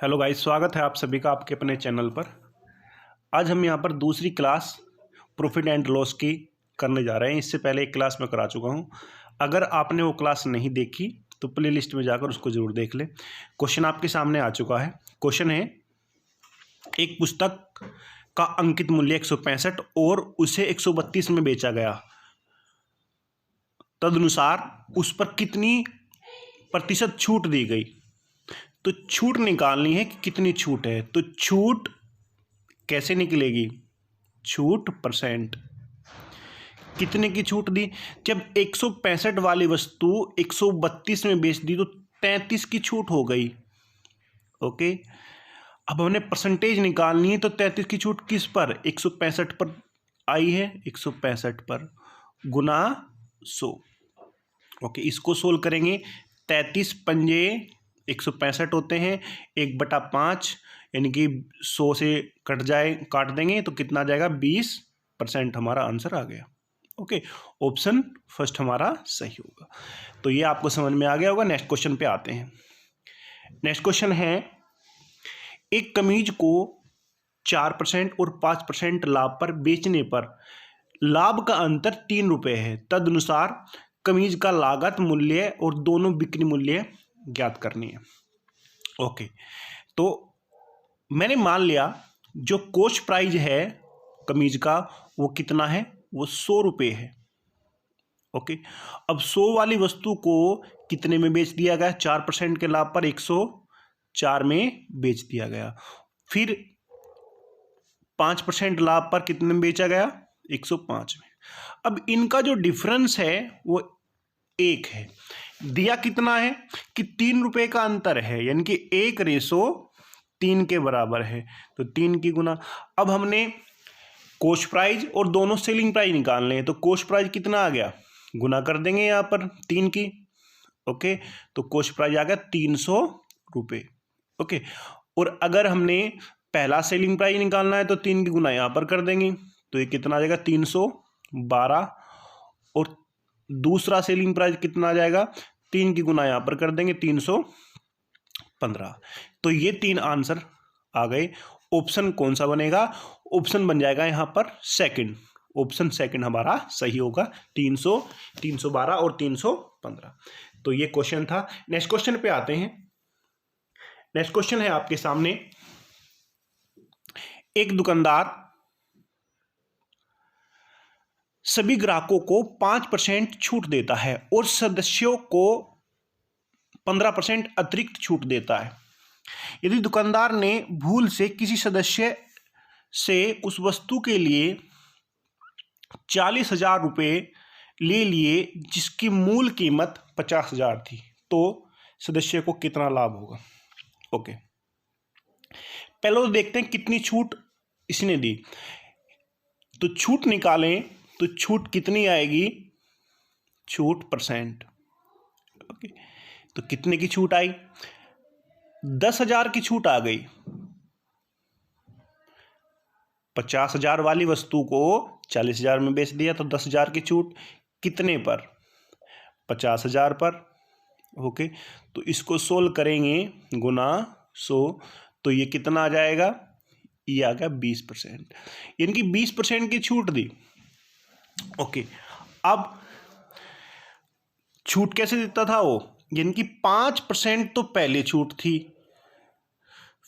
Hello guys, स्वागत है आप सभी का आपके अपने चैनल पर। आज हम यहाँ पर दूसरी क्लास प्रॉफिट एंड लॉस की करने जा रहे हैं। इससे पहले एक क्लास मैं करा चुका हूँ। अगर आपने वो क्लास नहीं देखी तो प्ले लिस्ट में जाकर उसको ज़रूर देख लें। क्वेश्चन आपके सामने आ चुका है। क्वेश्चन है, एक पुस्तक का अंकित मूल्य 165 और उसे 132 में बेचा गया, तदनुसार उस पर कितनी प्रतिशत छूट दी गई। तो छूट निकालनी है कि कितनी छूट है। तो छूट कैसे निकलेगी? छूट परसेंट। कितने की छूट दी? जब 165 वाली वस्तु 132 में बेच दी तो 33 की छूट हो गई। ओके, अब हमने परसेंटेज निकालनी है। तो 33 की छूट किस पर? 165 पर आई है। 165 पर गुना 100। ओके, इसको सोल्व करेंगे। 33 पंजे 165 होते हैं, 1/5 यानी कि 100 से काट देंगे तो कितना आ जाएगा? 20% हमारा आंसर आ गया। ओके, ऑप्शन फर्स्ट हमारा सही होगा। तो ये आपको समझ में आ गया होगा। नेक्स्ट क्वेश्चन पे आते हैं। नेक्स्ट क्वेश्चन है, एक कमीज को 4% और 5% लाभ पर बेचने पर लाभ का अंतर 3 रुपये है। तदनुसार कमीज का लागत मूल्य और दोनों बिक्री मूल्य ज्ञात करनी है। ओके, तो मैंने मान लिया जो कॉस्ट प्राइस है कमीज का वो कितना है? वो 100 रुपये है। ओके, अब 100 वाली वस्तु को कितने में बेच दिया गया? 4% के लाभ पर 104 में बेच दिया गया। फिर 5% लाभ पर कितने में बेचा गया? 105 में। अब इनका जो डिफरेंस है वो 1 है। दिया कितना है कि 3 रुपये का अंतर है, यानी कि 1:3 के बराबर है। तो 3 की गुना। अब हमने कॉस्ट प्राइस और दोनों सेलिंग प्राइस निकालने हैं। तो कॉस्ट प्राइस कितना आ गया? गुना कर देंगे यहाँ पर 3 की। ओके, तो कॉस्ट प्राइस आ गया 300 रुपये। ओके, और अगर हमने पहला सेलिंग प्राइस निकालना है तो 3 की गुना यहाँ पर कर देंगे। तो ये कितना आ जाएगा? 312। और दूसरा सेलिंग प्राइस कितना आ जाएगा? 3 की गुना यहाँ पर कर देंगे, 315। तो ये 3 आंसर आ गए। ऑप्शन कौन सा बनेगा? ऑप्शन बन जाएगा यहाँ पर सेकंड। ऑप्शन सेकंड हमारा सही होगा। 300, 312 और 315। तो ये क्वेश्चन था। नेक्स्ट क्वेश्चन पे आते हैं। नेक्स्ट क्वेश्चन है आपके सामने, एक दुकानदार सभी ग्राहकों को 5% छूट देता है और सदस्यों को 15% अतिरिक्त छूट देता है। यदि दुकानदार ने भूल से किसी सदस्य से उस वस्तु के लिए 40,000 रुपये ले लिए जिसकी मूल कीमत 50,000 थी, तो सदस्य को कितना लाभ होगा? ओके, पहले तो देखते हैं कितनी छूट इसने दी। तो छूट निकालें तो छूट कितनी आएगी? छूट परसेंट। ओके, तो कितने की छूट आई? 10,000 की छूट आ गई। 50,000 वाली वस्तु को 40,000 में बेच दिया तो 10,000 की छूट कितने पर? 50,000 पर। ओके, तो इसको सोल्व करेंगे गुना 100 तो ये कितना आ जाएगा? ये आ गया 20%, यानी कि 20% की छूट दी। ओके, अब छूट कैसे देता था वो? यानी कि 5% तो पहले छूट थी,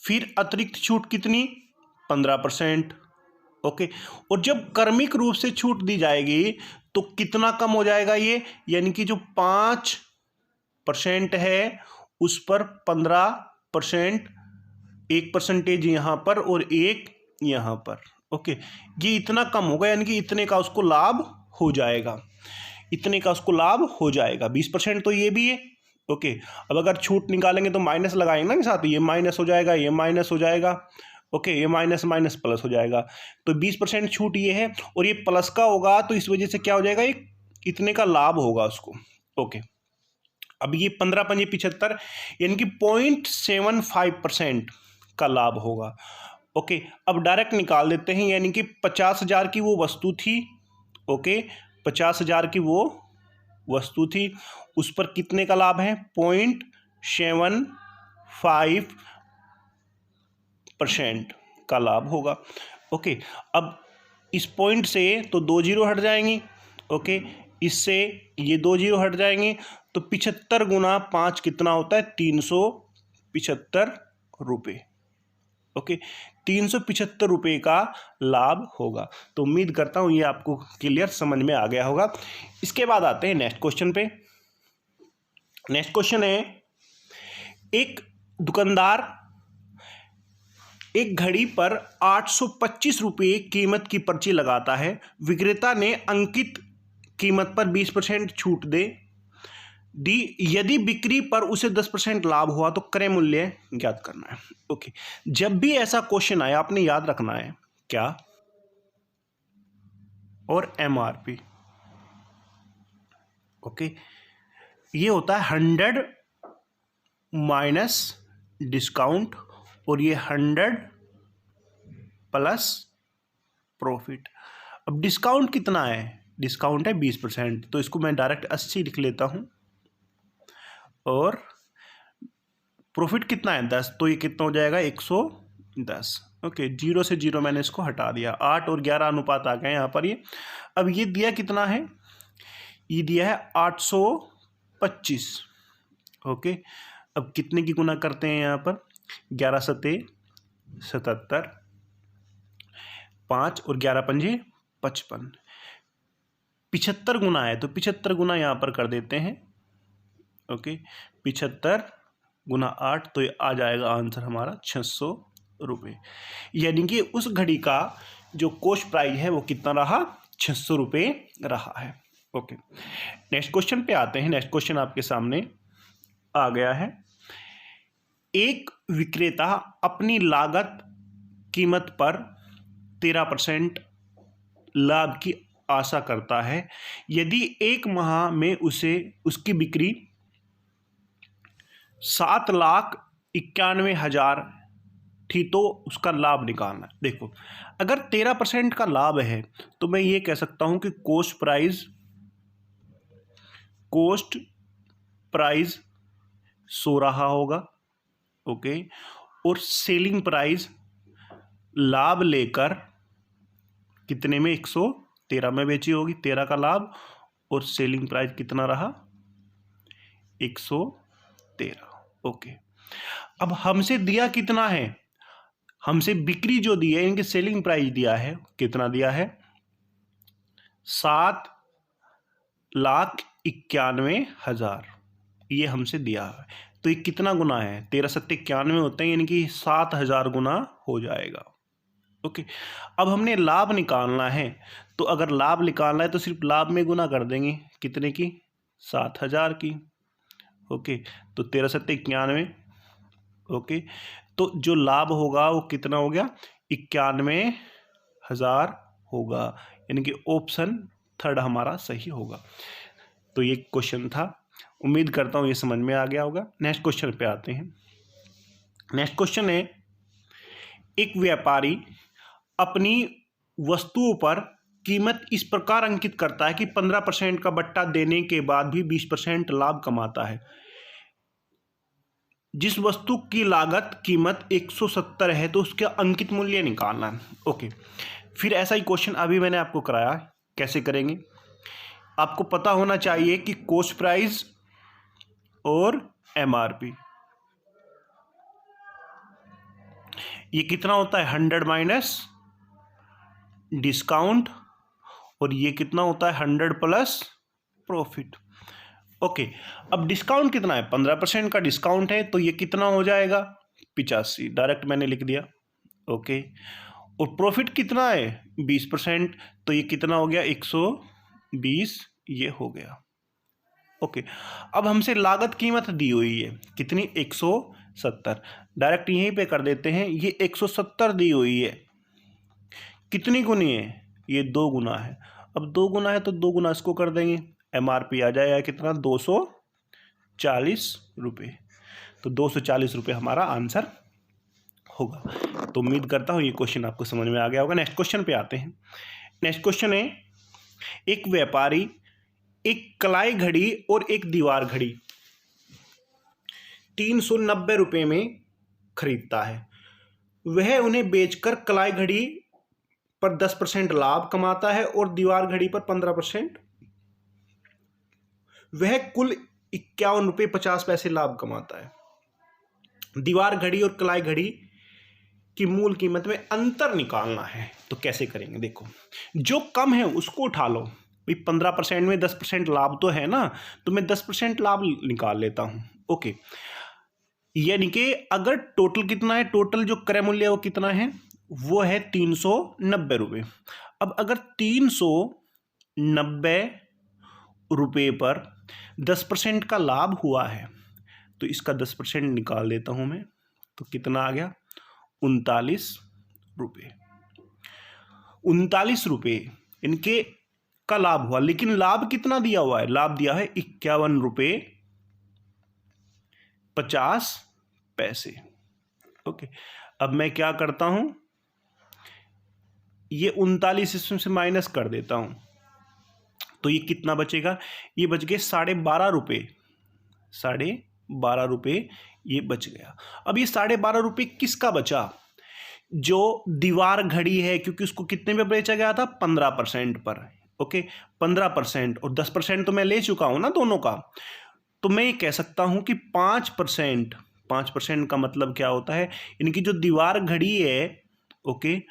फिर अतिरिक्त छूट कितनी? 15%। ओके, और जब क्रमिक रूप से छूट दी जाएगी तो कितना कम हो जाएगा ये? यानी कि जो 5% है उस पर 15%, 1% यहाँ पर और 1 यहाँ पर। ओके, ये इतना कम होगा, यानी कि इतने का उसको लाभ हो जाएगा। इतने का उसको लाभ हो जाएगा। 20% तो ये भी है। ओके, अब अगर छूट निकालेंगे तो माइनस लगाएंगे ना के साथ, ये माइनस हो जाएगा, ये माइनस हो जाएगा। ओके, ये माइनस माइनस प्लस हो जाएगा। तो 20% छूट ये है और ये प्लस का होगा, तो इस वजह से क्या हो जाएगा? एक इतने का लाभ होगा उसको। ओके, अब ये 15 पंजे 75 यानी कि 0.75% का लाभ होगा। ओके, अब डायरेक्ट निकाल देते हैं, यानी कि 50,000 की वो वस्तु थी। ओके, 50,000 की वो वस्तु थी, उस पर कितने का लाभ है? 0.75 20% का लाभ होगा। ओके, अब इस पॉइंट से तो 2 जीरो हट जाएंगी। ओके, इससे ये 2 जीरो हट जाएंगे, तो 75 गुना 5 कितना होता है? 375 रुपये। ओके, 375 रुपये का लाभ होगा। तो उम्मीद करता हूँ ये आपको क्लियर समझ में आ गया होगा। इसके बाद आते हैं नेक्स्ट क्वेश्चन पे। नेक्स्ट क्वेश्चन है, एक दुकानदार एक घड़ी पर 825 रुपये कीमत की पर्ची लगाता है। विक्रेता ने अंकित कीमत पर 20% छूट दी। यदि बिक्री पर उसे 10% लाभ हुआ तो क्रय मूल्य ज्ञात करना है। ओके, जब भी ऐसा क्वेश्चन आए आपने याद रखना है क्या? और एमआरपी। ओके, ये होता है 100 माइनस डिस्काउंट और ये 100 प्लस प्रॉफिट। अब डिस्काउंट कितना है? डिस्काउंट है 20%, तो इसको मैं डायरेक्ट 80 लिख लेता हूं। और प्रॉफिट कितना है? 10, तो ये कितना हो जाएगा? 110। ओके, 0 से 0 मैंने इसको हटा दिया। 8 और 11 अनुपात आ गया यहाँ पर ये। अब ये दिया कितना है? ये दिया है 825। ओके, अब कितने की गुना करते हैं यहाँ पर? 11 सते 77, 5 और 11 पंजे 55। 75 गुना है, तो 75 गुना यहाँ पर कर देते हैं। ओके, 75 गुना 8, तो ये आ जाएगा आंसर हमारा 600 रुपये। यानी कि उस घड़ी का जो कॉस्ट प्राइस है वो कितना रहा? 600 रुपये रहा है। ओके, नेक्स्ट क्वेश्चन पे आते हैं। नेक्स्ट क्वेश्चन आपके सामने आ गया है। एक विक्रेता अपनी लागत कीमत पर 13% लाभ की आशा करता है। यदि एक माह में उसे उसकी बिक्री 7,91,000 थी तो उसका लाभ निकालना। देखो, अगर 13% का लाभ है तो मैं ये कह सकता हूं कि कॉस्ट प्राइस 100 रहा होगा। ओके, और सेलिंग प्राइस लाभ लेकर कितने में? 113 में बेची होगी, 13 का लाभ, और सेलिंग प्राइस कितना रहा? 113। ओके, अब हमसे दिया कितना है? हमसे बिक्री जो दी है, इनके सेलिंग प्राइस दिया है, कितना दिया है? 7,91,000 ये हमसे दिया है। तो ये कितना गुना है? 13 सत्ते 91 होते हैं, यानी कि 7,000 गुना हो जाएगा। ओके, अब हमने लाभ निकालना है, तो अगर लाभ निकालना है तो सिर्फ लाभ में गुना कर देंगे। कितने की? 7,000 की। ओके, तो 13 सत्ते 91। ओके, तो जो लाभ होगा वो कितना हो गया? 91,000 होगा, यानी कि ऑप्शन थर्ड हमारा सही होगा। तो ये क्वेश्चन था। उम्मीद करता हूँ ये समझ में आ गया होगा। नेक्स्ट क्वेश्चन पे आते हैं। नेक्स्ट क्वेश्चन है, एक व्यापारी अपनी वस्तुओं पर कीमत इस प्रकार अंकित करता है कि 15% का बट्टा देने के बाद भी 20% लाभ कमाता है। जिस वस्तु की लागत कीमत 170 है तो उसका अंकित मूल्य निकालना है। ओके, फिर ऐसा ही क्वेश्चन अभी मैंने आपको कराया, कैसे करेंगे? आपको पता होना चाहिए कि कॉस्ट प्राइस और एमआरपी ये कितना होता है? 100 माइनस डिस्काउंट, और ये कितना होता है? 100 प्लस प्रॉफिट। ओके, अब डिस्काउंट कितना है? 15% का डिस्काउंट है, तो ये कितना हो जाएगा? 85, डायरेक्ट मैंने लिख दिया। ओके, और प्रॉफिट कितना है? 20%, तो ये कितना हो गया? 120 ये हो गया। ओके, अब हमसे लागत कीमत दी हुई है कितनी? 170, डायरेक्ट यहीं पे कर देते हैं। ये 170 दी हुई है, कितनी गुनी है? ये 2 गुना है। अब 2 गुना है तो 2 गुना इसको कर देंगे। एमआरपी आ जाएगा कितना? 240 रुपये। तो 240 रुपये हमारा आंसर होगा। तो उम्मीद करता हूँ ये क्वेश्चन आपको समझ में आ गया होगा। नेक्स्ट क्वेश्चन पे आते हैं। नेक्स्ट क्वेश्चन है, एक व्यापारी एक कलाई घड़ी और एक दीवार घड़ी 390 रुपये में खरीदता है। वह उन्हें बेचकर कलाई घड़ी पर 10% लाभ कमाता है और दीवार घड़ी पर 15%। वह कुल 51 रुपये 50 पैसे लाभ कमाता है। दीवार घड़ी और कलाई घड़ी की मूल कीमत में अंतर निकालना है। तो कैसे करेंगे, देखो जो कम है उसको उठा लो भाई, 15% में 10% लाभ तो है ना, तो मैं 10% लाभ निकाल लेता हूं। ओके, यानी कि अगर टोटल कितना है, टोटल जो क्रय मूल्य है वो कितना है, वो है 390 रुपये। अब अगर 390 रुपये पर 10% का लाभ हुआ है तो इसका 10% निकाल देता हूं मैं, तो कितना आ गया 39 रुपये। 39 रुपये इनके का लाभ हुआ, लेकिन लाभ कितना दिया हुआ है, लाभ दिया है 51 रुपये 50 पैसे। ओके, अब मैं क्या करता हूं, ये 39 इसमें से माइनस कर देता हूं, तो ये कितना बचेगा, ये बच गए 12.5 रुपये, 12.5 रुपये ये बच गया। अब ये 12.5 रुपये किसका बचा, जो दीवार घड़ी है, क्योंकि उसको कितने में बेचा गया था, 15% पर। ओके, 15% और 10% तो मैं ले चुका हूं ना दोनों का, तो मैं ये कह सकता हूं कि 5% का मतलब क्या होता है, इनकी जो दीवार घड़ी है, ओके,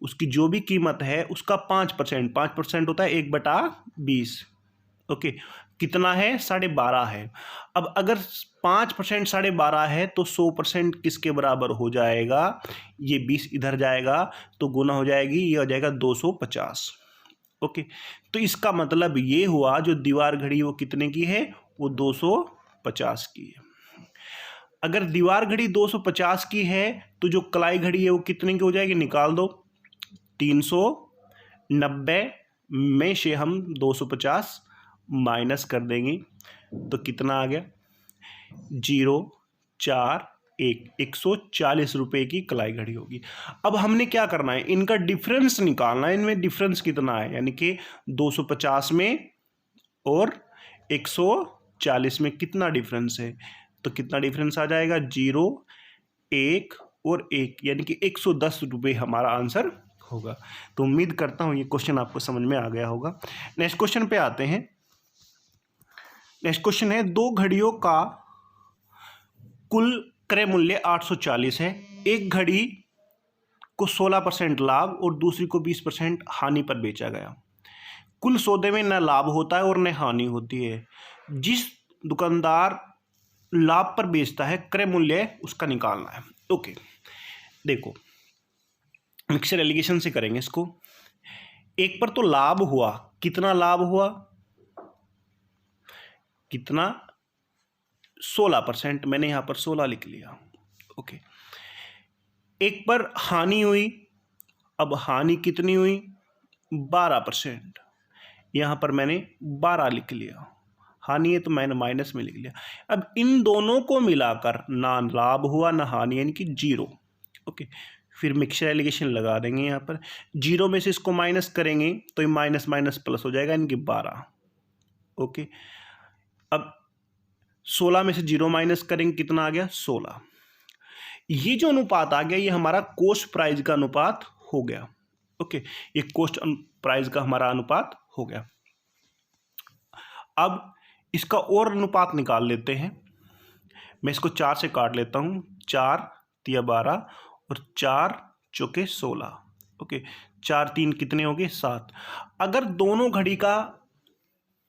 उसकी जो भी कीमत है उसका 5% होता है 1/20। ओके, कितना है, 12.5 है। अब अगर 5% 12.5 है तो 100% किसके बराबर हो जाएगा, ये 20 इधर जाएगा तो गुना हो जाएगी, ये हो जाएगा 250। ओके, तो इसका मतलब ये हुआ जो दीवार घड़ी वो कितने की है, वो 250 की है। अगर दीवार घड़ी 250 की है तो जो कलाई घड़ी है वो कितने की हो जाएगी, निकाल दो। 390 में से हम 250 माइनस कर देंगे तो कितना आ गया, 140 रुपये की कलाई घड़ी होगी। अब हमने क्या करना है, इनका डिफरेंस निकालना है, इनमें डिफरेंस कितना है, यानी कि 250 में और 140 में कितना डिफरेंस है, तो कितना डिफरेंस आ जाएगा, 0, 1 और 1, यानी कि 110 रुपये हमारा आंसर होगा। तो उम्मीद करता हूं ये क्वेश्चन आपको समझ में आ गया होगा। नेक्स्ट क्वेश्चन पे आते हैं। नेक्स्ट क्वेश्चन है, दो घड़ियों का कुल क्रय मूल्य 840 है। एक घड़ी को 16% लाभ और दूसरी को 20% हानि पर बेचा गया। कुल सौदे में न लाभ होता है और न हानि होती है। जिस दुकानदार लाभ पर बेचता है, क्रय मूल्य उसका निकालना है। ओके, देखो मिक्सर एलिगेशन से करेंगे इसको। एक पर तो लाभ हुआ, कितना लाभ हुआ, कितना, 16%, मैंने यहां पर 16 लिख लिया। ओके, एक पर हानि हुई, अब हानि कितनी हुई, 12%, यहां पर मैंने 12 लिख लिया। हानि है तो मैंने माइनस में लिख लिया। अब इन दोनों को मिलाकर ना लाभ हुआ ना हानि, यानी कि 0। ओके, फिर मिक्सचर एलिगेशन लगा देंगे। यहाँ पर 0 में से इसको माइनस करेंगे तो ये माइनस माइनस प्लस हो जाएगा, यानी कि 12। ओके, अब 16 में से 0 माइनस करेंगे, कितना आ गया, 16। ये जो अनुपात आ गया ये हमारा कॉस्ट प्राइस का अनुपात हो गया। ओके, ये कॉस्ट प्राइस का हमारा अनुपात हो गया। अब इसका और अनुपात निकाल लेते हैं। मैं इसको 4 से काट लेता हूं, 4 तिया 12 और 4 चौके 16। ओके, 4 3 कितने हो गए, 7। अगर दोनों घड़ी का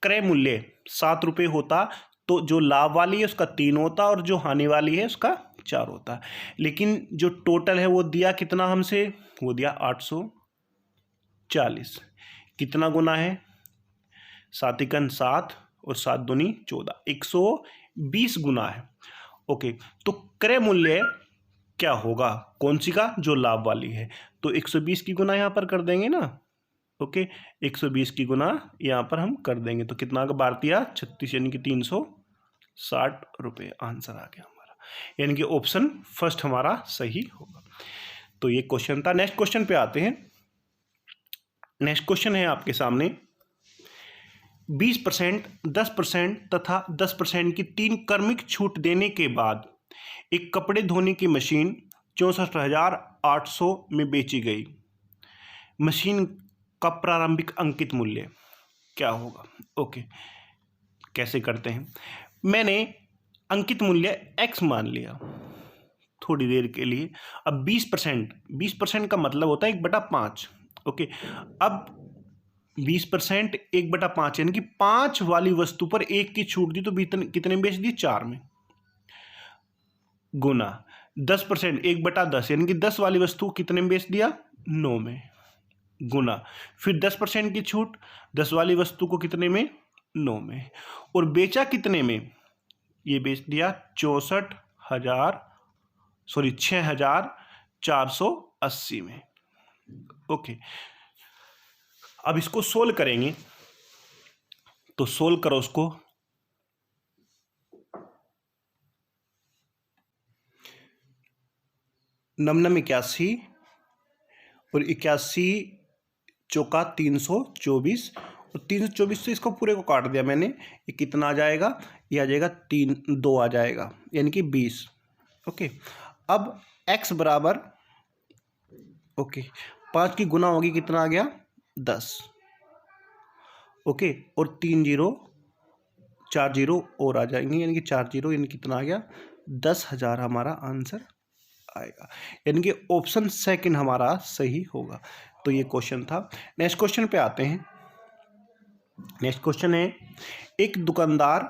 क्रय मूल्य 7 रुपये होता तो जो लाभ वाली है उसका 3 होता और जो हानि वाली है उसका 4 होता। लेकिन जो टोटल है वो दिया कितना हमसे, वो दिया 840। कितना गुना है, 7 एकन 7 और 7 दूनी 14, 120 गुना है। ओके, तो क्रय मूल्य क्या होगा, कौन सी का, जो लाभ वाली है, तो 120 की गुना यहाँ पर कर देंगे ना। ओके, 120 की गुना यहाँ पर हम कर देंगे तो कितना का, 12 36, यानी कि 360 रुपये आंसर आ गया हमारा, यानी कि ऑप्शन फर्स्ट हमारा सही होगा। तो ये क्वेश्चन था। नेक्स्ट क्वेश्चन पे आते हैं। नेक्स्ट क्वेश्चन है आपके सामने, 20%, 10% तथा 10% की 3 क्रमिक छूट देने के बाद एक कपड़े धोने की मशीन 64,800 में बेची गई। मशीन का प्रारंभिक अंकित मूल्य क्या होगा? ओके, कैसे करते हैं? मैंने अंकित मूल्य x मान लिया थोड़ी देर के लिए। अब 20% का मतलब होता है 1/5। ओके, अब 20% 1/5 यानी कि 5 वाली वस्तु पर 1 की छूट दी तो कितने में बेच दी? 4 में। गुना 10% 1/10 यानी कि 10 वाली वस्तु कितने में बेच दिया? 9 में। गुना फिर 10% की छूट 10 वाली वस्तु को कितने में? 9 में। और बेचा कितने में? ये बेच दिया 6,480 में। ओके, अब इसको सोल्व करेंगे तो सोल्व करो उसको। नम 81 और 81 चौका 324 और 324 से इसको पूरे को काट दिया मैंने। ये कितना आ जाएगा? ये आ जाएगा 2 आ जाएगा यानी कि 20। ओके, अब x बराबर 5 की गुना होगी, कितना आ गया? 10। ओके, और 3 0 4 0 और आ जाएंगे यानी कि 4 0 यानी कितना आ गया? 10,000 हमारा आंसर आएगा। यानी कि ऑप्शन सेकंड हमारा सही होगा। तो ये क्वेश्चन था। नेक्स्ट क्वेश्चन पे आते हैं। नेक्स्ट क्वेश्चन है, एक दुकानदार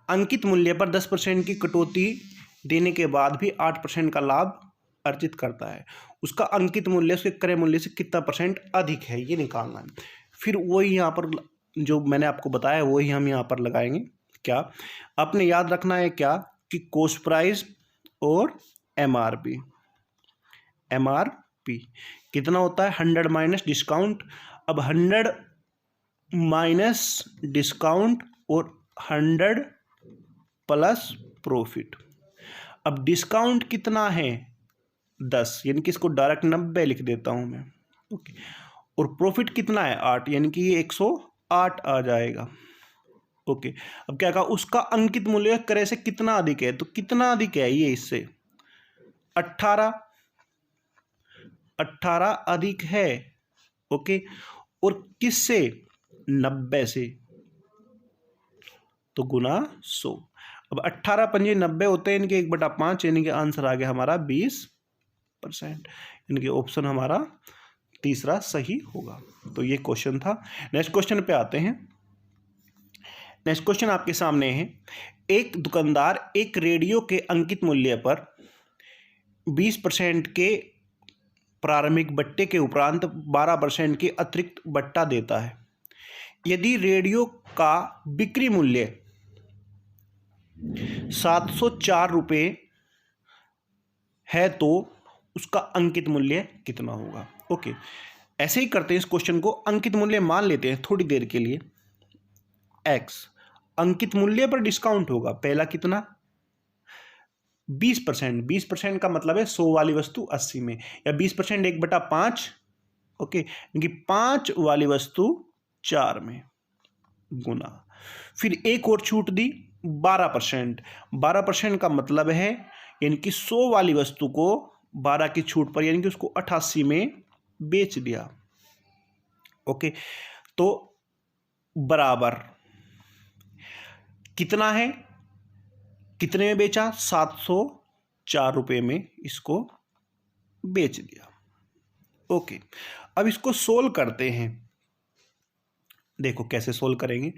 अंकित मूल्य पर 10% की कटौती देने के बाद भी 8% का लाभ अर्जित करता है। उसका अंकित मूल्य उसके क्रय मूल्य से कितना % अधिक है, ये निकालना है। फिर वही यहाँ पर जो मैंने आपको बताया वही हम यहाँ पर लगाएंगे। क्या आपने याद रखना है? क्या कि कॉस्ट प्राइस और MRP कितना होता है? 100 माइनस डिस्काउंट। अब 100 माइनस डिस्काउंट और 100 प्लस प्रॉफिट। अब डिस्काउंट कितना है? 10 यानी कि इसको डायरेक्ट 90 लिख देता हूं मैं। ओके, और प्रॉफिट कितना है? 8 यानी कि ये 108 आ जाएगा। ओके, अब क्या कहा? उसका अंकित मूल्य क्रय से कितना अधिक है? तो कितना अधिक है ये इससे? 18 अधिक है। ओके, और किससे? 90 से, तो गुना 100। अब 18 पंजे 90 होते हैं, इनके 1/5 यानी कि आंसर आ गया हमारा 20%। यानी कि ऑप्शन हमारा तीसरा सही होगा। तो ये क्वेश्चन था। नेक्स्ट क्वेश्चन पे आते हैं। नेक्स्ट क्वेश्चन आपके सामने है, एक दुकानदार एक रेडियो के अंकित मूल्य पर 20% के प्रारंभिक बट्टे के उपरांत 12% के अतिरिक्त बट्टा देता है। यदि रेडियो का बिक्री मूल्य 704 रुपये है तो उसका अंकित मूल्य कितना होगा? ओके, ऐसे ही करते हैं इस क्वेश्चन को। अंकित मूल्य मान लेते हैं थोड़ी देर के लिए। x अंकित मूल्य पर डिस्काउंट होगा। पहला कितना? 20%। 20% का मतलब है 100 वाली वस्तु 80 में, या 20% 1/5। ओके, क्योंकि 5 वाली वस्तु 4 में, गुना फिर एक और छूट दी 12%। 12% का मतलब है यानी कि 100 वाली वस्तु को 12 की छूट पर यानी कि उसको 88 में बेच दिया। ओके, तो बराबर कितना है? कितने में बेचा? 704 रुपये में इसको बेच दिया। ओके, अब इसको सोल्व करते हैं। देखो कैसे सोल्व करेंगे।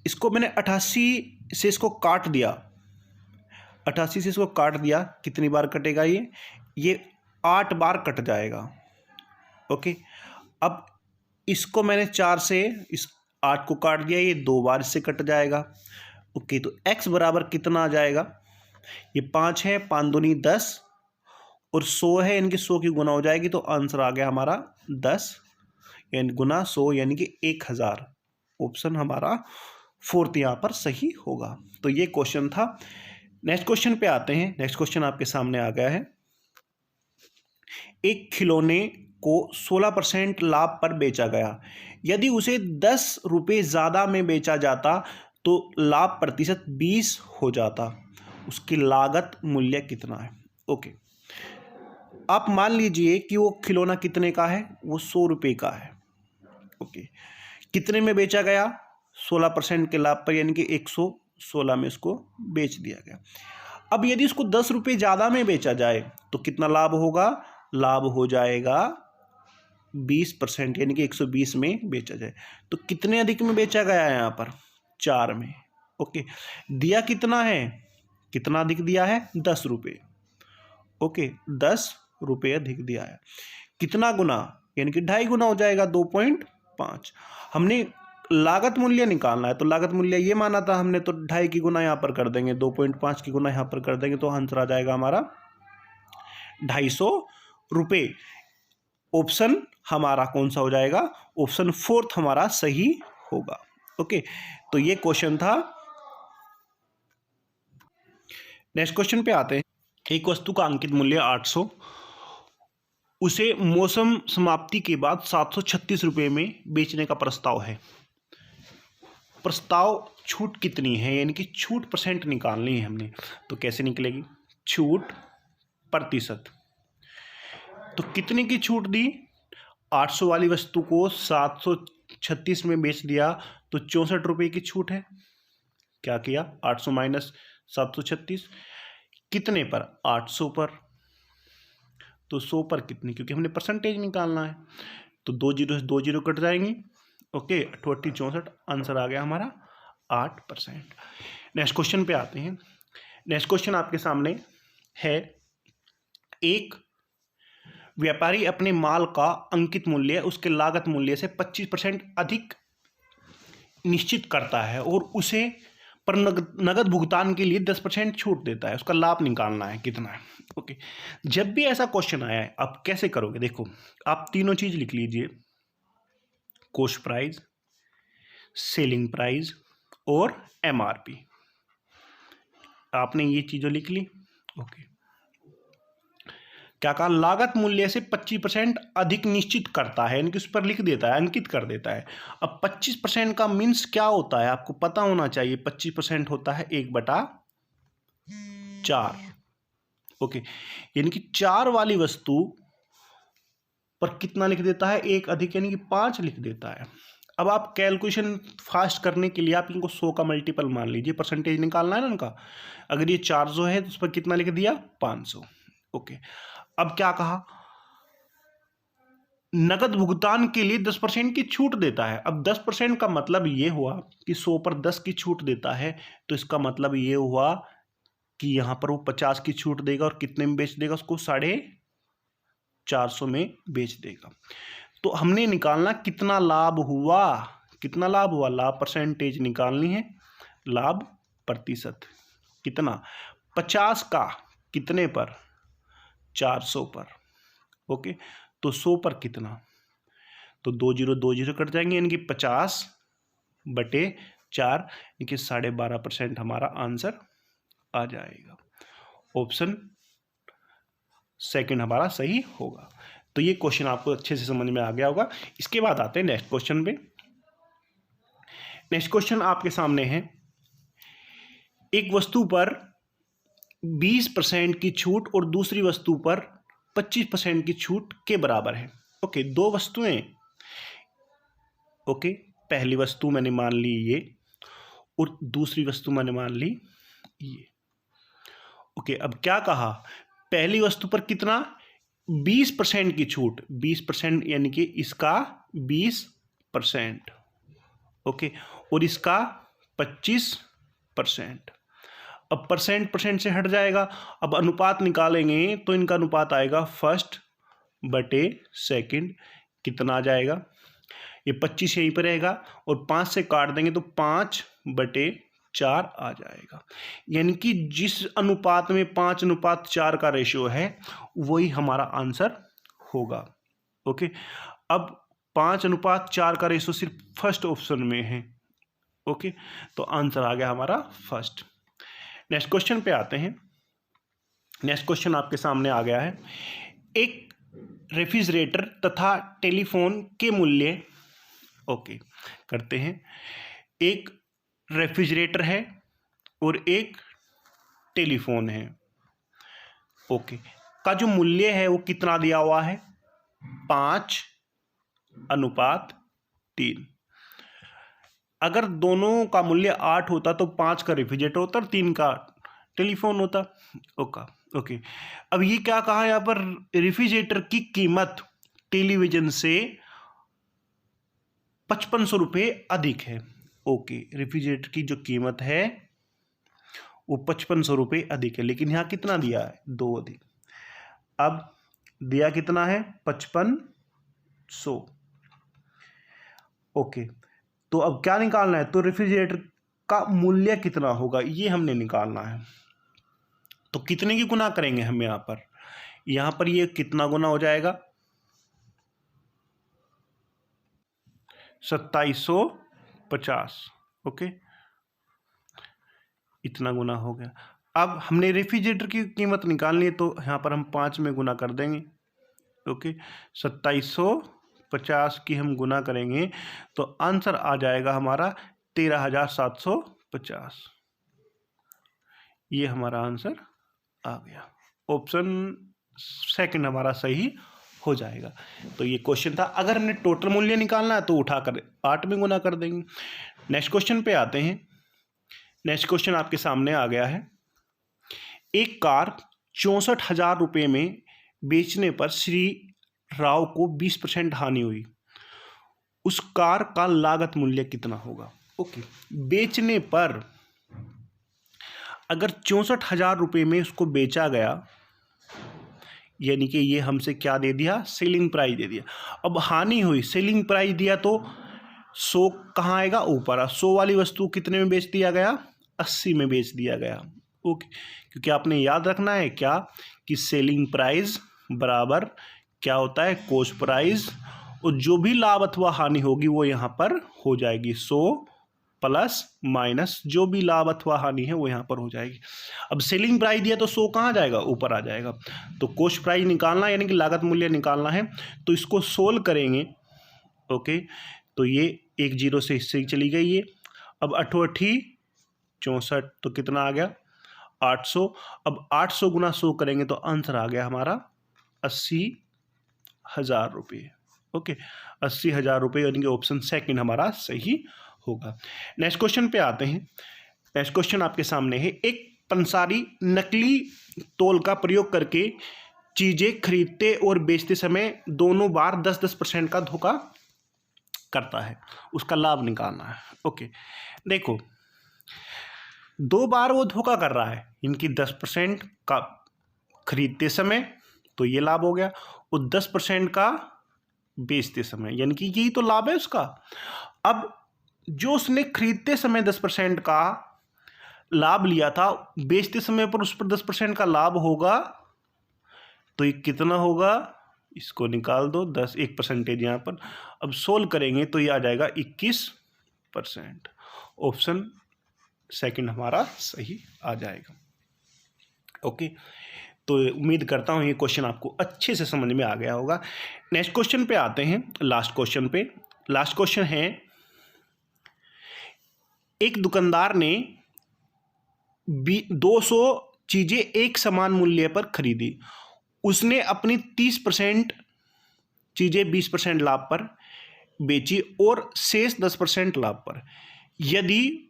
इसको मैंने 88 से इसको काट दिया। 88 से इसको काट दिया, कितनी बार कटेगा ये 8 बार कट जाएगा। ओके, अब इसको मैंने 4 से इस 8 को काट दिया, ये 2 बार इससे कट जाएगा। ओके, तो x बराबर कितना आ जाएगा? ये 5 है, 5 दूनी 10 और 100 है, इनकी 100 की गुना हो जाएगी, तो आंसर आ गया हमारा 10 यानी गुना 100 यानी कि 1000। ऑप्शन हमारा फोर्थ यहाँ पर सही होगा। तो ये क्वेश्चन था। नेक्स्ट क्वेश्चन पे आते हैं। नेक्स्ट क्वेश्चन आपके सामने आ गया है। एक खिलौने को 16% लाभ पर बेचा गया। यदि उसे 10 रुपये ज़्यादा में बेचा जाता तो लाभ प्रतिशत 20 हो जाता। उसकी लागत मूल्य कितना है? ओके, आप मान लीजिए कि वो खिलौना कितने का है, वो 100 रुपये का है। ओके, कितने में बेचा गया, 16% के लाभ पर, यानी कि 116 में इसको बेच दिया गया। अब यदि इसको 10 रुपये ज़्यादा में बेचा जाए तो कितना लाभ होगा, लाभ हो जाएगा 20%, यानी कि 120 में बेचा जाए। तो कितने अधिक में बेचा गया है यहाँ पर, 4 में। ओके, दिया कितना है, कितना अधिक दिया है, 10 रुपये। ओके, 10 रुपये अधिक दिया है। कितना गुना, यानी कि 2.5 गुना हो जाएगा, 2.5। हमने लागत मूल्य निकालना है तो लागत मूल्य ये माना था हमने, तो 2.5 की गुना यहाँ पर कर देंगे, 2.5 की गुना यहाँ पर कर देंगे, तो आंसर आ जाएगा हमारा 250 रुपये। ऑप्शन हमारा कौन सा हो जाएगा, ऑप्शन 4 हमारा सही होगा। ओके, तो ये क्वेश्चन था। नेक्स्ट क्वेश्चन पे आते हैं। एक वस्तु का अंकित मूल्य 800, उसे मौसम समाप्ति के बाद 736 रुपये में बेचने का प्रस्ताव है। प्रस्ताव छूट कितनी है, यानी कि छूट परसेंट निकालनी है हमने, तो कैसे निकलेगी, छूट प्रतिशत। तो कितने की छूट दी, 800 वाली वस्तु को 736 में बेच दिया तो 64 रुपये की छूट है। क्या किया, 800 माइनस 736, कितने पर, 800 पर। तो 100 पर कितनी, क्योंकि हमने परसेंटेज निकालना है, तो 2 जीरो से 2 जीरो कट जाएंगी। ओके, 64, आंसर आ गया हमारा 8%। नेक्स्ट क्वेश्चन पे आते हैं। नेक्स्ट क्वेश्चन आपके सामने है, एक व्यापारी अपने माल का अंकित मूल्य उसके लागत मूल्य से 25% अधिक निश्चित करता है और उसे पर नगद भुगतान के लिए 10% छूट देता है। उसका लाभ निकालना है कितना है। ओके, जब भी ऐसा क्वेश्चन आया है आप कैसे करोगे, देखो आप तीनों चीज लिख लीजिए, कॉस्ट प्राइस, सेलिंग प्राइस और एमआरपी। आपने ये चीजें लिख ली। ओके, क्या कहा, लागत मूल्य से 25% अधिक निश्चित करता है, यानी कि उस पर लिख देता है, अंकित कर देता है। अब 25% का मीन्स क्या होता है आपको पता होना चाहिए। 25% होता है 1/4। ओके, यानी कि 4 वाली वस्तु पर कितना लिख देता है, 1 अधिक, यानी कि 5 लिख देता है। अब आप कैलकुलेशन फास्ट करने के लिए आप इनको 100 का मल्टीपल मान लीजिए, परसेंटेज निकालना है ना उनका। अगर ये 400 है तो उस पर कितना लिख दिया, 500। ओके, अब क्या कहा, नगद भुगतान के लिए 10% की छूट देता है। अब 10% का मतलब ये हुआ कि 100 पर 10 की छूट देता है, तो इसका मतलब ये हुआ कि यहां पर वो 50 की छूट देगा और कितने में बेच देगा, उसको 450 में बेच देगा। तो हमने निकालना कितना लाभ हुआ, कितना लाभ हुआ, लाभ परसेंटेज निकालनी है, लाभ प्रतिशत कितना, 50 का कितने पर, 400 पर। ओके, तो 100 पर कितना, तो 2 जीरो कट जाएंगे, यानी कि 50/4, यानी कि 12.5% हमारा आंसर आ जाएगा। ऑप्शन सेकंड हमारा सही होगा। तो ये क्वेश्चन आपको अच्छे से समझ में आ गया होगा। इसके बाद आते हैं नेक्स्ट क्वेश्चन पे। नेक्स्ट क्वेश्चन आपके सामने है, एक वस्तु पर 20% की छूट और दूसरी वस्तु पर 25% की छूट के बराबर है। ओके, दो वस्तुएं। ओके, पहली वस्तु मैंने मान ली ये और दूसरी वस्तु मैंने मान ली ये। ओके, अब क्या कहा, पहली वस्तु पर कितना, 20% की छूट, 20% यानी कि इसका 20%। ओके, और इसका 25%। अब परसेंट से हट जाएगा। अब अनुपात निकालेंगे तो इनका अनुपात आएगा 1/2। कितना आ जाएगा, ये 25 यहीं पर रहेगा और 5 से काट देंगे तो 5/4 आ जाएगा। यानी कि जिस अनुपात में 5:4 का रेशियो है वही हमारा आंसर होगा। ओके, अब 5:4 का रेशियो सिर्फ फर्स्ट ऑप्शन में है। ओके, तो आंसर आ गया हमारा फर्स्ट। नेक्स्ट क्वेश्चन पे आते हैं। नेक्स्ट क्वेश्चन आपके सामने आ गया है, एक रेफ्रिजरेटर तथा टेलीफोन के मूल्य। ओके, करते हैं, एक रेफ्रिजरेटर है और एक टेलीफोन है। ओके, का जो मूल्य है वो कितना दिया हुआ है, 5:3। अगर दोनों का मूल्य 8 होता तो 5 का रेफ्रिजरेटर होता और 3 का टेलीफोन होता। ओके, अब ये क्या कहा यहाँ पर, रेफ्रिजरेटर की कीमत टेलीविजन से 5500 रुपये अधिक है। ओके, रेफ्रिजरेटर की जो कीमत है वो 5500 रुपये अधिक है, लेकिन यहाँ कितना दिया है, 2 अधिक। अब दिया कितना है, 5500। ओके, तो अब क्या निकालना है, तो रेफ्रिजरेटर का मूल्य कितना होगा ये हमने निकालना है। तो कितने की गुना करेंगे हम यहाँ पर ये कितना गुना हो जाएगा, 2750। ओके, इतना गुना हो गया। अब हमने रेफ्रिजरेटर की कीमत निकालनी है, तो यहाँ पर हम 5 में गुना कर देंगे। ओके, 2750 की हम गुना करेंगे तो आंसर आ जाएगा हमारा 13,750। ये हमारा आंसर आ गया। ऑप्शन सेकंड हमारा सही हो जाएगा। तो ये क्वेश्चन था। अगर हमने टोटल मूल्य निकालना है तो उठाकर 8 में गुना कर देंगे। नेक्स्ट क्वेश्चन पे आते हैं। नेक्स्ट क्वेश्चन आपके सामने आ गया है। एक कार 64,000 रुपये में बेचने पर श्री राव को 20% हानि हुई। उस कार का लागत मूल्य कितना होगा। ओके, बेचने पर अगर 64,000 रुपये में उसको बेचा गया, यानी कि ये हमसे क्या दे दिया, सेलिंग प्राइस दे दिया। अब हानि हुई, सेलिंग प्राइस दिया तो 100 कहाँ आएगा, ऊपर। 100 वाली वस्तु कितने में बेच दिया गया, 80 में बेच दिया गया। ओके, क्योंकि आपने याद रखना है क्या कि सेलिंग प्राइस बराबर क्या होता है, कॉस्ट प्राइस, और जो भी लाभ अथवा हानि होगी वो यहाँ पर हो जाएगी 100 प्लस माइनस जो भी लाभ अथवा हानि है वो यहाँ पर हो जाएगी। अब सेलिंग प्राइस दिया तो 100 कहाँ जाएगा, ऊपर आ जाएगा। तो कॉस्ट प्राइस निकालना यानी कि लागत मूल्य निकालना है, तो इसको सोल्व करेंगे। ओके, तो ये 1 0 से इससे चली गई ये। अब 8 8 64, तो कितना आ गया, 800। अब 800 गुना 100 करेंगे तो आंसर आ गया हमारा 80,000 रुपये। ओके, 80,000 रुपये, यानी कि ऑप्शन सेकंड हमारा सही होगा। नेक्स्ट क्वेश्चन पे आते हैं। नेक्स्ट क्वेश्चन आपके सामने है। एक पंसारी नकली तौल का प्रयोग करके चीजें खरीदते और बेचते समय दोनों बार 10-10% का धोखा करता है, उसका लाभ निकालना है। ओके, देखो 2 बार वो धोखा कर रहा है, इनकी 10% का खरीदते समय, तो ये लाभ हो गया, और 10% का बेचते समय, यानी कि यही तो लाभ है उसका। अब जो उसने खरीदते समय 10% का लाभ लिया था, बेचते समय पर उस पर 10% का लाभ होगा, तो ये कितना होगा, इसको निकाल दो, 10 1% यहाँ पर। अब सोल्व करेंगे तो ये आ जाएगा 21%। ऑप्शन सेकंड हमारा सही आ जाएगा। ओके, तो उम्मीद करता हूँ ये क्वेश्चन आपको अच्छे से समझ में आ गया होगा। नेक्स्ट क्वेश्चन पे आते हैं, लास्ट क्वेश्चन पे। लास्ट क्वेश्चन है, एक दुकानदार ने 200 चीजें एक समान मूल्य पर खरीदी। उसने अपनी 30% चीजें 20% लाभ पर बेची और शेष 10% लाभ पर। यदि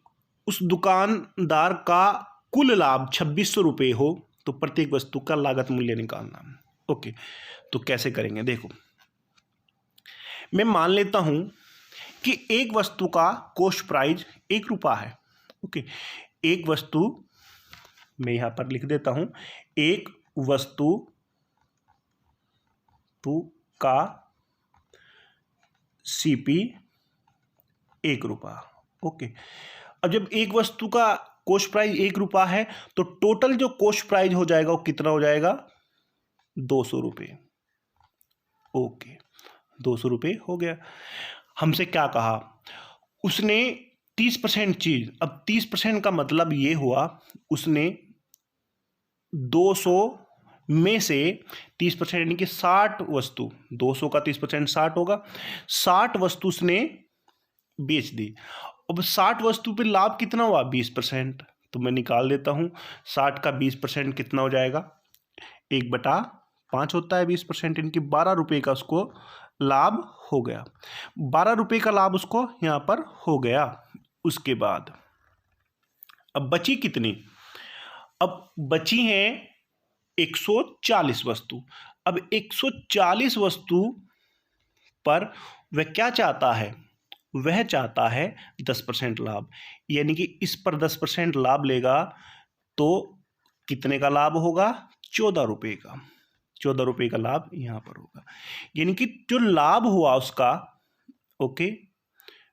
उस दुकानदार का कुल लाभ 2600 रुपये हो तो प्रत्येक वस्तु का लागत मूल्य निकालना। ओके, तो कैसे करेंगे, देखो मैं मान लेता हूं कि एक वस्तु का कॉस्ट प्राइस 1 रुपया है। ओके, एक वस्तु, मैं यहां पर लिख देता हूं, एक वस्तु का सीपी 1 रुपया। ओके, अब जब एक वस्तु का कॉस्ट प्राइस 1 रुपया है तो टोटल जो कॉस्ट प्राइस हो जाएगा वो कितना हो जाएगा, 200 रुपये। ओके, 200 रुपये हो गया। हमसे क्या कहा, उसने 30% चीज, अब 30% का मतलब ये हुआ उसने 200 में से 30% यानी कि 60 वस्तु, 200 का 30% 60 होगा, 60 वस्तु उसने बेच दी। अब 60 वस्तु पे लाभ कितना हुआ, 20%। तो मैं निकाल देता हूं, 60 का 20% कितना हो जाएगा, 1/5 होता है 20%, इनकी 12 रुपये का उसको लाभ हो गया। 12 रुपये का लाभ उसको यहाँ पर हो गया। उसके बाद अब बची कितनी? अब बची हैं 140 वस्तु। अब 140 वस्तु पर वह क्या चाहता है? वह चाहता है 10% लाभ, यानी कि इस पर 10% लाभ लेगा तो कितने का लाभ होगा? 14 रुपये का। 14 रुपये का लाभ यहाँ पर होगा, यानी कि जो लाभ हुआ उसका, ओके,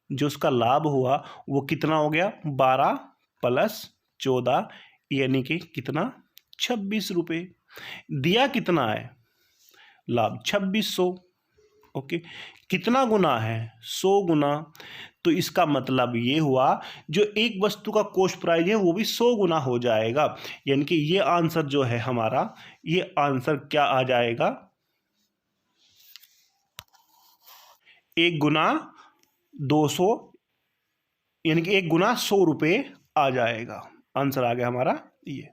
जो उसका लाभ हुआ वो कितना हो गया? 12 + 14 यानी कि कितना? 26 रुपये। दिया कितना है? लाभ 2600। ओके, कितना गुना है? 100 गुना। तो इसका मतलब ये हुआ जो एक वस्तु का कॉस्ट प्राइस है वो भी 100 गुना हो जाएगा, यानी कि ये आंसर जो है हमारा, ये आंसर क्या आ जाएगा? 1 गुना 200, यानी कि 1 गुना 100 रुपये आ जाएगा। आंसर आ गया हमारा ये।